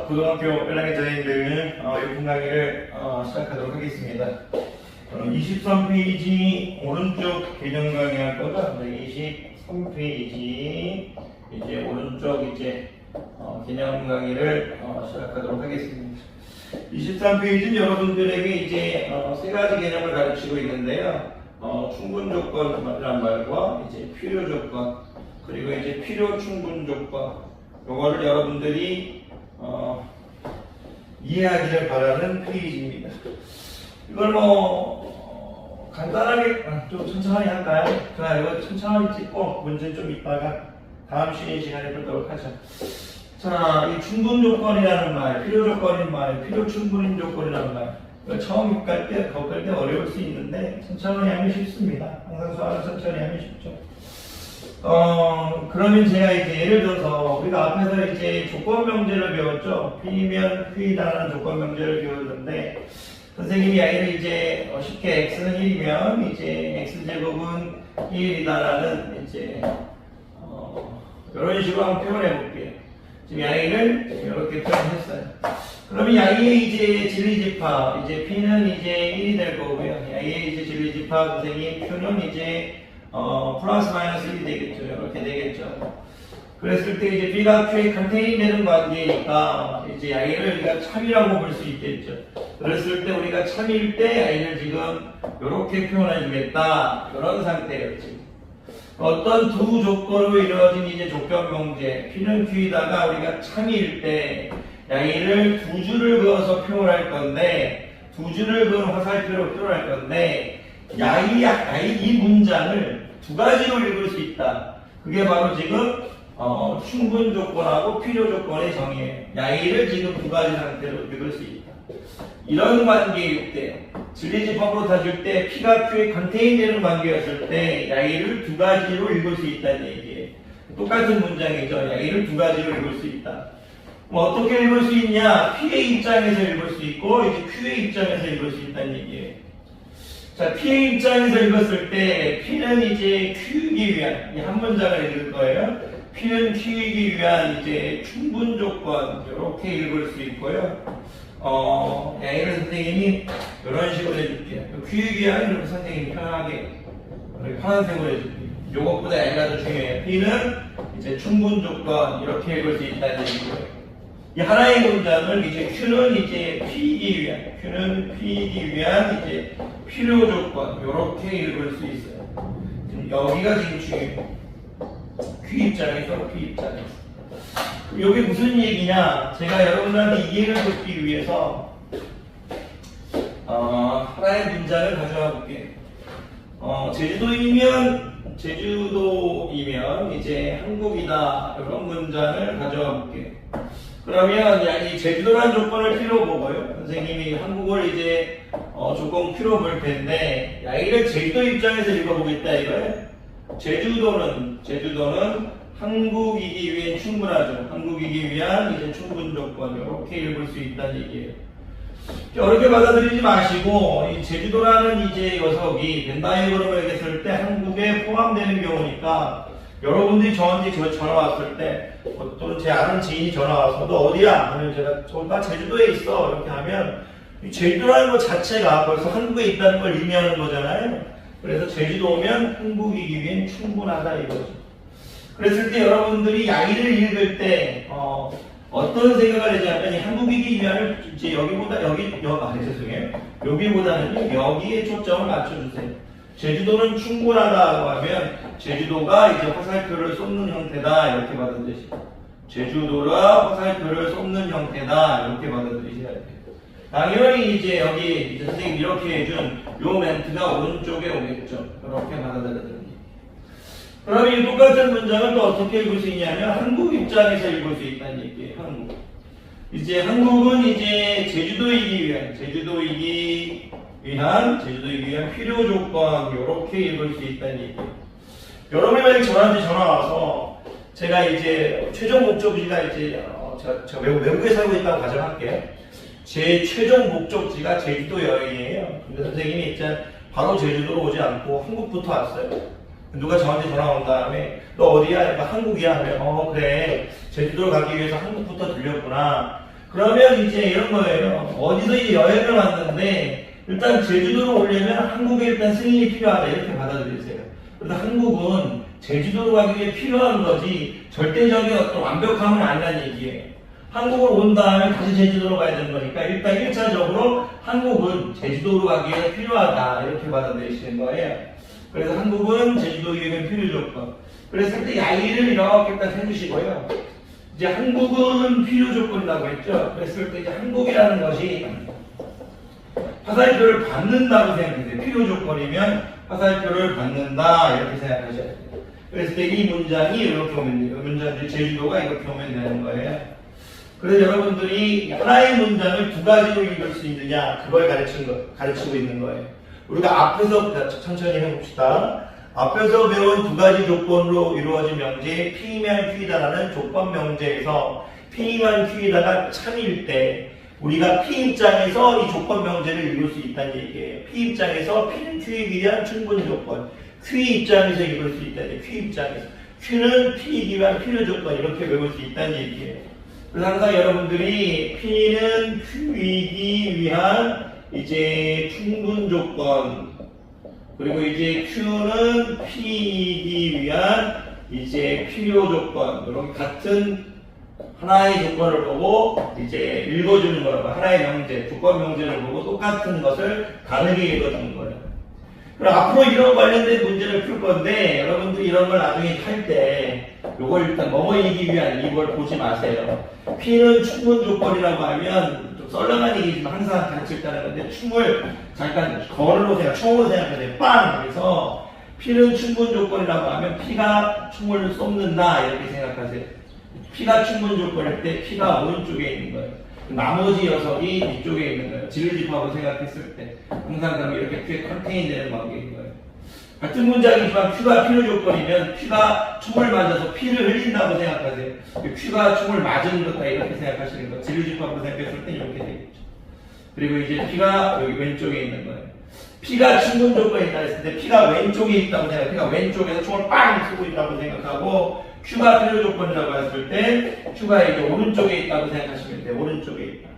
고등학교 1학년 자녀들 요품 강의를 시작하도록 하겠습니다. 23페이지 오른쪽 개념 강의 할 거죠. 23페이지 이제 오른쪽 개념 강의를 시작하도록 하겠습니다. 23페이지는 여러분들에게 이제 세 가지 개념을 가르치고 있는데요. 충분 조건이란 말과 이제 필요 조건, 그리고 이제 필요 충분 조건, 요거를 여러분들이 이해하기를 바라는 페이지입니다. 이걸 간단하게 좀 천천히 할까요? 자, 이거 천천히 찍고 문제 좀 이따가 다음 쉬는 시간에 보도록 하죠. 자, 이 충분 조건이라는 말, 필요 조건인 말, 필요 충분인 조건이라는 말, 이거 처음 겪을 때 어려울 수 있는데 천천히 하면 쉽습니다. 항상 수학은 천천히 하면 쉽죠. 그러면 제가 이제 예를 들어서 우리가 앞에서 이제 조건 명제를 배웠죠. P면 Q이다라는 조건 명제를 배웠는데 선생님이 아이를 이제 쉽게 X는 1이면 이제 X제곱은 1이다라는 이제 이런 식으로 한번 표현해 볼게요. 지금 아이를 이렇게 표현했어요. 그러면 이 아이의 이제 진리집합, 이제 P는 이제 1이 될 거고요. 이 아이의 이제 진리집합 선생님 Q는 이제 플러스 마이너스 1이 되겠죠. 이렇게 되겠죠. 그랬을 때 이제 B가 Q에 컨테인 되는 관계니까 이제 I를 우리가 참이라고 볼 수 있겠죠. 그랬을 때 우리가 참일 때 I를 지금 이렇게 표현해 주겠다. 이런 상태였지. 어떤 두 조건으로 이루어진 이제 조건 명제 P는 Q이다가 우리가 참일 때 I를 두 줄을 그어서 표현할 건데 두 줄을 그은 화살표로 표현할 건데 이 문장을 두 가지로 읽을 수 있다. 그게 바로 지금 충분 조건하고 필요 조건의 정의예요. 야이를 지금 두 가지 상태로 읽을 수 있다. 이런 관계일 때, 진리집합으로 따질 때 P가 Q에 컨테인 되는 관계였을 때 야이를 두 가지로 읽을 수 있다는 얘기예요. 똑같은 문장이죠. 야이를 두 가지로 읽을 수 있다. 어떻게 읽을 수 있냐? P의 입장에서 읽을 수 있고 이제 Q의 입장에서 읽을 수 있다는 얘기예요. 자, P의 입장에서 읽었을 때 P는 이제 Q이기 위한 이 한 문장을 읽을 거예요. P는 Q이기 위한 이제 충분 조건 이렇게 읽을 수 있고요. A를 선생님이 이런 식으로 해줄게요. Q이기 위한 이렇게 선생님이 편하게 파란색으로 해줄게요. 요것보다 A가 더 중요해요. P는 이제 충분 조건 이렇게 읽을 수 있다는 얘기고요. 이 하나의 문장을 이제 Q는 이제 P이기 위한 이제 필요 조건 이렇게 읽을 수 있어요. 지금 여기가 지금 중요해요. Q 입장에서 P 입장에서. 이게 무슨 얘기냐? 제가 여러분들한테 이해를 돕기 위해서 하나의 문장을 가져와 볼게요. 제주도이면 이제 한국이다 이런 문장을 가져와 볼게요. 그러면 이 제주도라는 조건을 P로 보고요. 선생님이 한국을 이제 조건 Q로 볼 텐데 이를 제주도 입장에서 읽어보겠다 이거예요. 제주도는 한국이기 위한 충분하죠. 한국이기 위한 이제 충분 조건 이렇게 읽을 수 있다는 얘기예요. 어렵게 받아들이지 마시고 이 제주도라는 이제 녀석이 벤다이어그램을 얘기했을 때 한국에 포함되는 경우니까 여러분들이 저한테 전화 왔을 때 또는 제 아는 지인이 전화 와서 너 어디야? 하면 제가 나 제주도에 있어 이렇게 하면 이 제주도라는 것 자체가 벌써 한국에 있다는 걸 의미하는 거잖아요. 그래서 제주도면 한국이기 위한 충분하다 이거죠. 그랬을 때 여러분들이 야이를 읽을 때 어떤 생각을 하냐면 이 한국이기 위한 이제 여기보다는 여기에 초점을 맞춰주세요. 제주도는 충분하다고 하면 제주도가 이제 화살표를 쏟는 형태다 이렇게 받아들이시죠. 제주도가 화살표를 쏟는 형태다 이렇게 받아들이셔야 돼요. 당연히 이제 여기 이제 선생님 이렇게 해준 요 멘트가 오른쪽에 오겠죠. 이렇게 받아들여야 그러면 이 똑같은 문장을 또 어떻게 읽을 수 있냐면 한국 입장에서 읽을 수 있다는 얘기예요. 한국. 이제 한국은 이제 제주도이기 위한 필요 조건 이렇게 읽을 수 있다는 얘기예요. 여러분이 만약 저한테 전화 와서 제가 이제 최종 목적지가 이제 제가 외국에 살고 있다고 가정할게요. 제 최종 목적지가 제주도 여행이에요. 근데 선생님이 일단 바로 제주도로 오지 않고 한국부터 왔어요. 누가 저한테 전화 온 다음에 너 어디야? 한국이야. 그래. 그래. 제주도로 가기 위해서 한국부터 들렸구나. 그러면 이제 이런 거예요. 어디서 이제 여행을 왔는데 일단 제주도로 오려면 한국에 일단 승인이 필요하다 이렇게 받아들이세요. 그래서 한국은 제주도로 가기 위해 필요한 거지 절대적인 어떤 완벽함은 아니라는 얘기예요. 한국을 온 다음에 다시 제주도로 가야 되는 거니까 일단 1차적으로 한국은 제주도로 가기 위해 필요하다 이렇게 받아들이시는 거예요. 그래서 한국은 제주도 유행 필요 조건. 그랬을 때 야이를 이렇게 일단 해주시고요. 이제 한국은 필요 조건이라고 했죠. 그랬을 때 이제 한국이라는 것이 화살표를 받는다고 생각해요. 필요 조건이면 화살표를 받는다 이렇게 생각하셔야 돼요. 그랬을 때 이 문장이 이렇게 오면 돼요. 문장이 제주도가 이렇게 오면 되는 거예요. 그래서 여러분들이 하나의 문장을 두 가지로 읽을 수 있느냐 그걸 가르치고 있는 거예요. 우리가 앞에서 천천히 해봅시다. 앞에서 배운 두 가지 조건으로 이루어진 명제 P이면 Q이다라는 조건 명제에서 P이면 Q이다가 참일 때 우리가 P 입장에서 이 조건 명제를 읽을 수 있다는 얘기예요. P 입장에서 P는 Q이기 위한 충분 조건, Q 입장에서 읽을 수 있다는 Q 입장에서 Q는 P이기 위한 필요 조건 이렇게 외울 수 있다는 얘기예요. 그래서 항상 여러분들이 P는 Q이기 위한 이제 충분 조건 그리고 이제 Q는 P이기 위한 이제 필요 조건 이런 같은 하나의 조건을 보고 이제 읽어주는 거라고 하나의 명제, 조건 명제를 보고 똑같은 것을 다르게 읽어주는 거예요. 그럼 앞으로 이런 관련된 문제를 풀 건데 여러분들이 이런 걸 나중에 할 때 이걸 일단 넘어이기 위한 이걸 보지 마세요. P는 충분 조건이라고 하면 좀 썰렁한 얘기지만 항상 가르칠 때는 건데 춤을 잠깐 거울로 총으로 생각하세요. 빵! 그래서 P는 충분 조건이라고 하면 P가 총을 쏟는다 이렇게 생각하세요. P가 충분 조건일 때 P가 오른쪽에 있는 거예요. 나머지 녀석이 이쪽에 있는 거예요. 진리집합으로 생각했을 때 항상 그럼 이렇게 Q에 컨테인 되는 관계인 거예요. 같은 문장이지만 Q가 필요 조건이면 Q가 총을 맞아서 피를 흘린다고 생각하세요. Q가 총을 맞은 거다 이렇게 생각하시는 거예요. 진리집합으로 생각했을 때 이렇게 되겠죠. 그리고 이제 P가 여기 왼쪽에 있는 거예요. P가 충분 조건이 있다 했을 때 P가 왼쪽에 있다고 생각해요. P가 왼쪽에서 총을 빵 쏘고 있다고 생각하고 Q가 필요 조건이라고 했을 때 Q가 이제 오른쪽에 있다고 생각하시면 돼요. 오른쪽에 있다.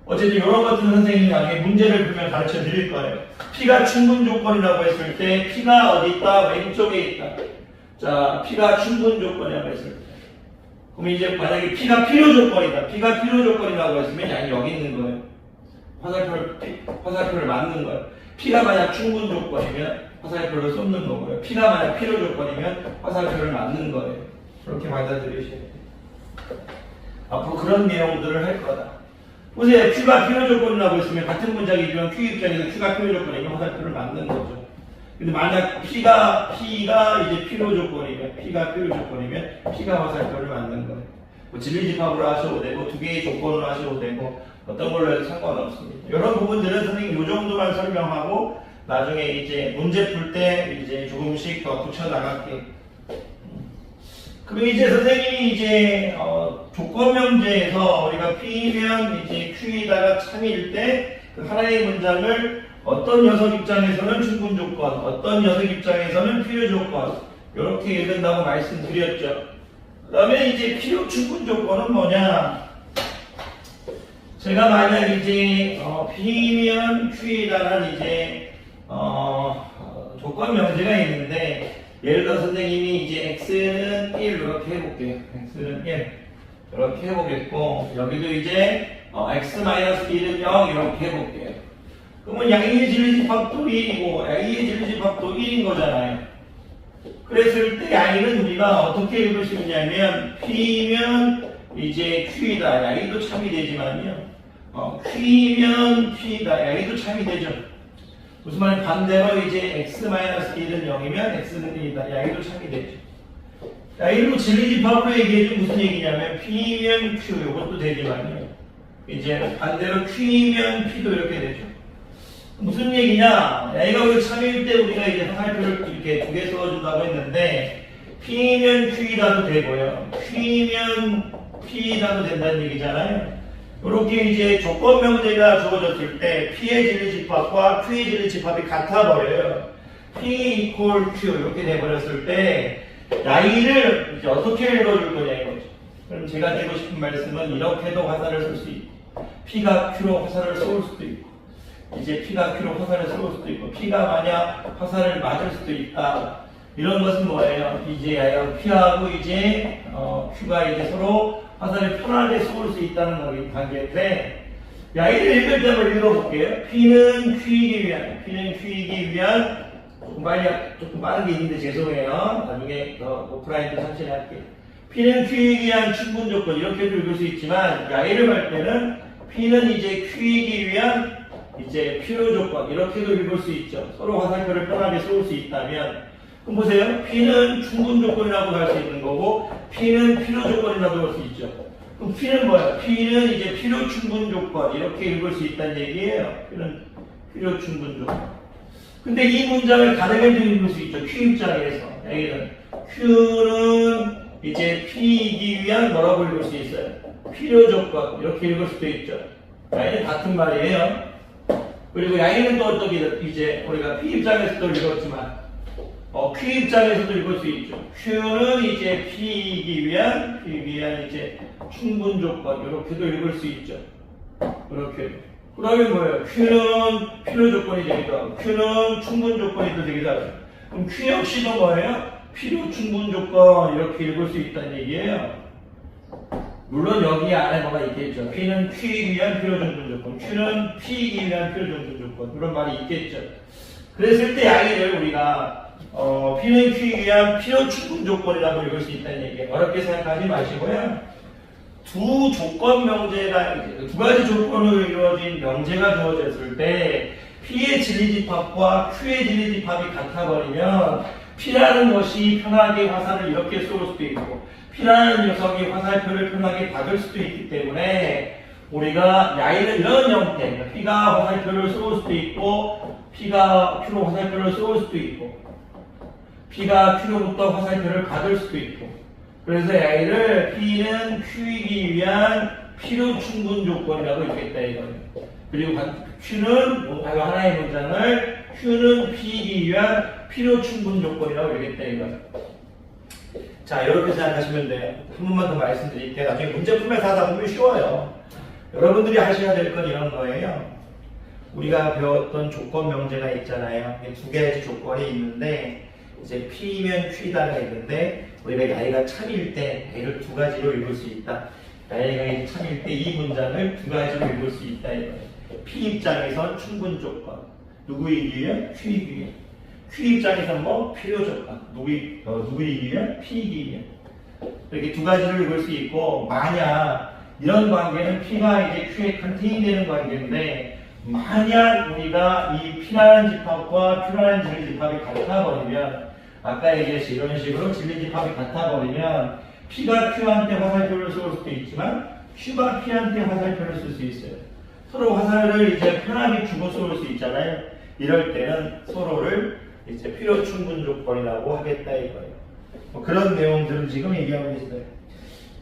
어쨌든 이런 것들은 선생님이 나중에 문제를 풀면 가르쳐 드릴 거예요. P가 충분 조건이라고 했을 때 P가 어디 있다? 왼쪽에 있다. 자, P가 충분 조건이라고 했을 때 그럼 이제 만약에 P가 필요 조건이다. P가 필요 조건이라고 했으면 양이 여기 있는 거예요. 화살표를 맞는 거예요. P가 만약 충분 조건이면 화살표를 쏟는 거고요. P가 만약 필요 조건이면 화살표를 맞는 거예요. 그렇게 받아들이셔야 돼요. 앞으로 그런 내용들을 할 거다. 보세요. Q가 필요 조건이라고 했으면 같은 문장이지만 Q 입장에서 Q가 필요 조건이면 화살표를 맞는 거죠. 근데 만약 P가 이제 필요 조건이면 P가 필요 조건이면 P가 화살표를 맞는 거예요. 뭐 진리집합으로 하셔도 되고 두 개의 조건으로 하셔도 되고 어떤 걸로 해도 상관없습니다. 이런 부분들은 선생님 이 정도만 설명하고 나중에 이제 문제 풀 때 이제 조금씩 더 붙여 나갈게요. 그리고 이제 선생님이 이제 조건 명제에서 우리가 P면 이제 Q에다가 참일 때 그 하나의 문장을 어떤 녀석 입장에서는 충분 조건, 어떤 녀석 입장에서는 필요 조건 이렇게 읽는다고 말씀드렸죠. 그 다음에 이제 필요 충분 조건은 뭐냐? 제가 만약 이제 P면 Q에다가 이제 조건 명제가 있는데 예를 들어 선생님이 이제 x는 1 이렇게 해볼게요. x는 1 이렇게 해보겠고 여기도 이제 x-1은 0 이렇게 해볼게요. 그러면 양의의 진리집합도 1이고 양의의 진리집합도 1인 거잖아요. 그랬을 때 양의는 우리가 어떻게 읽을 수 있냐면 P면 이제 Q이다. 양의도 참이 되지만요. Q면 P다. 양의도 참이 되죠. 무슨 말이냐면 반대로 이제 x-1은 0이면 x는 1이다. 양의도 참이 되죠. 양의로 진리집합으로 얘기해주면 무슨 얘기냐면 P면 Q 이것도 되지만요. 이제 반대로 Q면 P도 이렇게 되죠. 무슨 얘기냐? 양의가 우리 참일 때 우리가 이제 화살표를 이렇게 두 개 써준다고 했는데 P면 Q이다도 되고요. Q면 P이다도 된다는 얘기잖아요. 이렇게 이제 조건 명제가 주어졌을 때 P의 진리집합과 Q의 진리집합이 같아버려요. P equal Q 이렇게 돼버렸을 때 양의를 이제 어떻게 읽어줄 거냐 이거죠. 그럼 제가 드리고 싶은 말씀은 이렇게도 화살을 쏠 수 있고, P가 Q로 화살을 쏠 수도 있고, 이제 P가 Q로 화살을 쏠 수도 있고, P가 만약 화살을 맞을 수도 있다. 이런 것은 뭐예요? 이제 P하고 이제 Q가 이제 서로 화살을 편하게 쏠 수 있다는 관계인데, 이를 읽을 때 한번 읽어볼게요. P는 Q이기 위한, 조금 빠르게 있는데 죄송해요. 나중에 오프라인도 천천히 할게요. P는 Q이기 위한 충분 조건, 이렇게도 읽을 수 있지만, 이를 할 때는 P는 이제 Q이기 위한 이제 필요 조건, 이렇게도 읽을 수 있죠. 서로 화살표를 편하게 쏠 수 있다면, 그럼 보세요. P는 충분 조건이라고 할 수 있는 거고, P는 필요 조건이라고 할 수 있죠. 그럼 P는 뭐야? P는 이제 필요 충분 조건, 이렇게 읽을 수 있다는 얘기예요. P는 필요 충분 조건. 근데 이 문장을 가능해도 읽을 수 있죠. Q 입장에서. 여기는 Q는 이제 P이기 위한 뭐라고 읽을 수 있어요? 필요 조건, 이렇게 읽을 수도 있죠. 얘는 같은 말이에요. 그리고 양에는 또 어떻게 이제 우리가 P 입장에서도 읽었지만 Q 입장에서도 읽을 수 있죠. Q는 이제 P이기 위한 이제 충분 조건, 이렇게도 읽을 수 있죠. 이렇게. 그러면 뭐예요? Q는 필요 조건이 되기도 하고, Q는 충분 조건이 또 되기도 하고. 그럼 Q 역시도 뭐예요? 필요 충분 조건, 이렇게 읽을 수 있다는 얘기예요. 물론 여기 안에 뭐가 있겠죠. P는 Q이기 위한 필요 충분 조건, Q는 P이기 위한 필요 충분 조건, 그런 말이 있겠죠. 그랬을 때 양의를 우리가 P는 Q이기 위한 필요 충분 조건이라고 읽을 수 있다는 얘기예요. 어렵게 생각하지 마시고요. 두 조건 명제가 이제 두 가지 조건으로 이루어진 명제가 주어졌을 때 P의 진리집합과 Q의 진리집합이 같아버리면 P라는 것이 편하게 화살을 이렇게 쏠 수도 있고, P라는 녀석이 화살표를 편하게 받을 수도 있기 때문에 우리가 야이는 이런 형태, P가 화살표를 쏠 수도 있고, P가 Q로 화살표를 쏠 수도 있고, P가 Q로부터 화살표를 받을 수도 있고, 그래서 야이를 P는 Q이기 위한 필요 충분 조건이라고 읽겠다 이거예요. 그리고 Q는 하나의 문장을 Q는 P이기 위한 필요 충분 조건이라고 읽겠다 이거예요. 자, 이렇게 생각하시면 돼요. 한 번만 더 말씀드릴게요. 나중에 문제 풀면서 하다 보면 쉬워요. 여러분들이 하셔야 될 건 이런 거예요. 우리가 배웠던 조건 명제가 있잖아요. 두 개의 조건이 있는데, 이제 P면 Q다가 있는데, 우리가 야이가 참일 때 야이를 두 가지로 읽을 수 있다. 야이가 이제 참일 때 이 문장을 두 가지로 읽을 수 있다 이거예요. P 입장에선 충분 조건, 누구이기 위한? Q이기 위한. Q 입장에선 뭐? 필요 조건, 누구이기 위한? P이기 위한. 이렇게 두 가지로 읽을 수 있고, 만약 이런 관계는 P가 이제 Q에 컨테인되는 관계인데, 만약 우리가 이 P라는 집합과 Q라는 진리집합이 같아버리면, 아까 얘기했듯이 이런 식으로 진리집합이 같아버리면 P가 Q한테 화살표를 쏠 수도 있지만 Q가 P한테 화살표를 쓸 수 있어요. 서로 화살을 이제 편하게 주고 쏠 수 있잖아요. 이럴 때는 서로를 이제 필요 충분 조건이라고 하겠다 이거예요. 그런 내용들은 지금 얘기하고 있어요.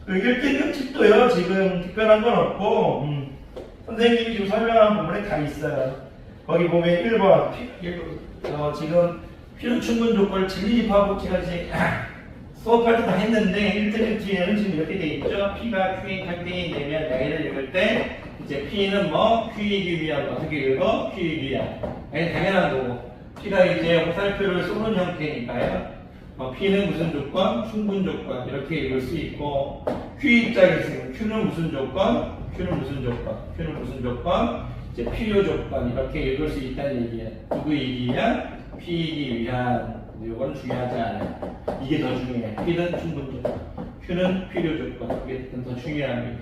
그 읽기는 책도요. 지금 특별한 건 없고 선생님이 지금 설명한 부분에 다 있어요. 거기 보면 1번 지금 필요 충분 조건을 진리집합하고 제가 이제 수업할 때 다 했는데 1등 뒤에는 지금 이렇게 돼 있죠. P가 Q에 컨테인 되면 A를 읽을 때 이제 P는 뭐 Q이기 위한 어떻게 읽어? Q이기 위한. 당연한 거고 P가 이제 화살표를 쏘는 형태니까요. P는 무슨 조건? 충분 조건 이렇게 읽을 수 있고 Q 입장에서는 Q는 무슨 조건? Q는 무슨 조건? Q는 무슨 조건? 이제 필요 조건 이렇게 읽을 수 있다는 얘기예요. 누구이기 위한? P이기 위한. 이건 중요하지 않아요. 이게 더 중요해. P는 충분 조건, Q는 필요 조건. 이게 더 중요합니다.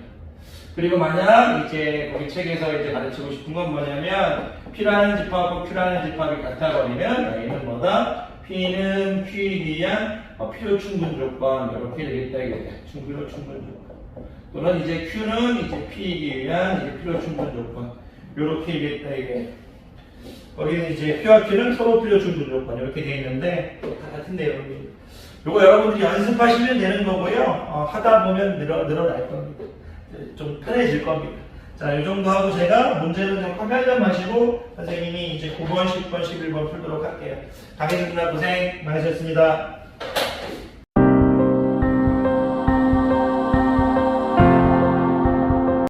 그리고 만약 이제 거기 책에서 이제 가르치고 싶은 건 뭐냐면 P라는 집합하고 Q라는 집합이 같아버리면 여기는 뭐다? P는 Q이기 위한 필요 충분 조건 이렇게 되겠다 이게 필요 충분 조건. 또는 이제 Q는 이제 P이기 위한 이제 필요 충분 조건 이렇게 되겠다 이게. 거기는 이제 P와 Q는 서로 필요 충분 조건 이렇게 되어 있는데 다 같은 내용입니다. 이거 여러분들이 연습하시면 되는 거고요. 하다 보면 늘어날 겁니다. 좀 편해질 겁니다. 자, 이 정도 하고 제가 문제는 좀 커피 한잔 마시고 선생님이 이제 9번, 10번, 11번 풀도록 할게요. 강혜준 누나 고생 많으셨습니다.